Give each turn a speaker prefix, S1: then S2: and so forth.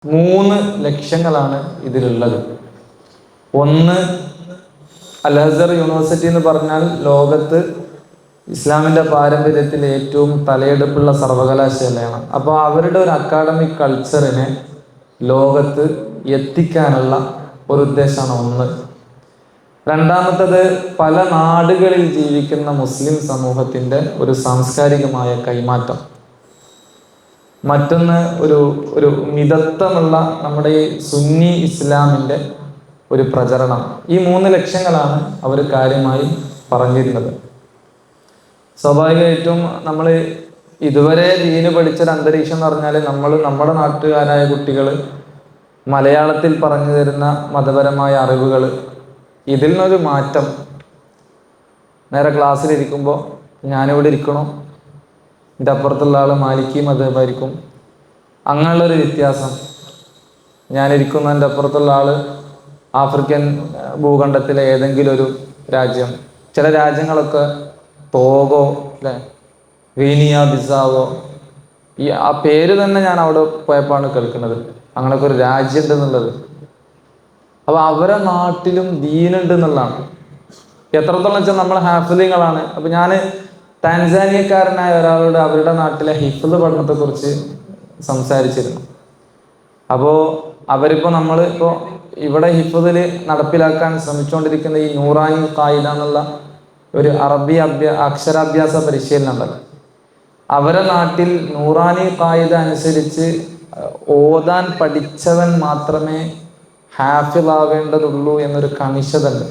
S1: 3 ലക്ഷ്യങ്ങളാണ് ഇതിലുള്ളത്. ഒന്ന്, അൽ അസ്ഹർ യൂണിവേഴ്സിറ്റി എന്ന് പറഞ്ഞാൽ ലോകത്ത് ഇസ്ലാമിൻ്റെ പാരമ്പര്യത്തിൽ ഏറ്റവും തലയെടുപ്പുള്ള സർവകലാശാലയാണ്. അപ്പോൾ അവരുടെ ഒരു അക്കാഡമിക് കൾച്ചറിനെ ലോകത്ത് എത്തിക്കാനുള്ള ഒരു ഉദ്ദേശമാണ് ഒന്ന്. രണ്ടാമത്തത്, പല നാടുകളിൽ ജീവിക്കുന്ന മുസ്ലിം സമൂഹത്തിൻ്റെ ഒരു സാംസ്കാരികമായ കൈമാറ്റം. മറ്റൊന്ന്, ഒരു മിതത്വമുള്ള നമ്മുടെ ഈ സുന്നി ഇസ്ലാമിൻ്റെ ഒരു പ്രചരണം. ഈ 3 ലക്ഷ്യങ്ങളാണ് അവർ കാര്യമായി പറഞ്ഞിരുന്നത്. സ്വാഭാവികമായിട്ടും നമ്മൾ ഇതുവരെ ദീന് പഠിച്ചൊരു അന്തരീക്ഷം എന്ന് പറഞ്ഞാൽ നമ്മുടെ നാട്ടുകാരായ കുട്ടികൾ മലയാളത്തിൽ പറഞ്ഞു തരുന്ന മതപരമായ അറിവുകൾ, ഇതിൽ നിന്നൊരു മാറ്റം. നേരെ ക്ലാസ്സിലിരിക്കുമ്പോൾ ഞാനിവിടെ ഇരിക്കണോ, എൻ്റെ അപ്പുറത്തുള്ള ആൾ മാലിക്കി മദ്ഹബായിരിക്കും, അങ്ങനെയുള്ളൊരു വ്യത്യാസം. ഞാനിരിക്കുന്നതിൻ്റെ അപ്പുറത്തുള്ള ആൾ ആഫ്രിക്കൻ ഭൂഖണ്ഡത്തിലെ ഏതെങ്കിലും ഒരു രാജ്യം. ചില രാജ്യങ്ങളൊക്കെ ടോഗോ, അല്ലേ, ഗീനിയ ബിസാവോ, ആ പേര് തന്നെ ഞാൻ അവിടെ പോയപ്പോഴാണ് കേൾക്കുന്നത്. അങ്ങനെയൊക്കെ ഒരു രാജ്യം ഉണ്ടെന്നുള്ളത്. അപ്പോൾ അവരെ നാട്ടിലും ദീനുണ്ട് എന്നുള്ളതാണ്. എത്രത്തോളം വെച്ചാൽ നമ്മൾ ഹാഫിലിങ്ങളാണ്. അപ്പോൾ ഞാൻ താൻസാനിയക്കാരനായ ഒരാളോട് അവരുടെ നാട്ടിലെ ഹിഫ്ള് പഠനത്തെക്കുറിച്ച് സംസാരിച്ചിരുന്നു. അപ്പോൾ അവരിപ്പോൾ നമ്മളിപ്പോൾ ഇവിടെ ഹിഫ്ളിൽ നടപ്പിലാക്കാൻ ശ്രമിച്ചുകൊണ്ടിരിക്കുന്ന ഈ നൂറാനി ഖായിദ എന്നുള്ള ഒരു അറബി അക്ഷരാഭ്യാസ പരിശീലനം ഉണ്ടല്ലോ, അവരെ നാട്ടിൽ നൂറാനി ഖായിദ അനുസരിച്ച് ഓതാൻ പഠിച്ചവൻ മാത്രമേ ഹാഫിളാവേണ്ടതുള്ളൂ എന്നൊരു കണിശത ഉണ്ട്.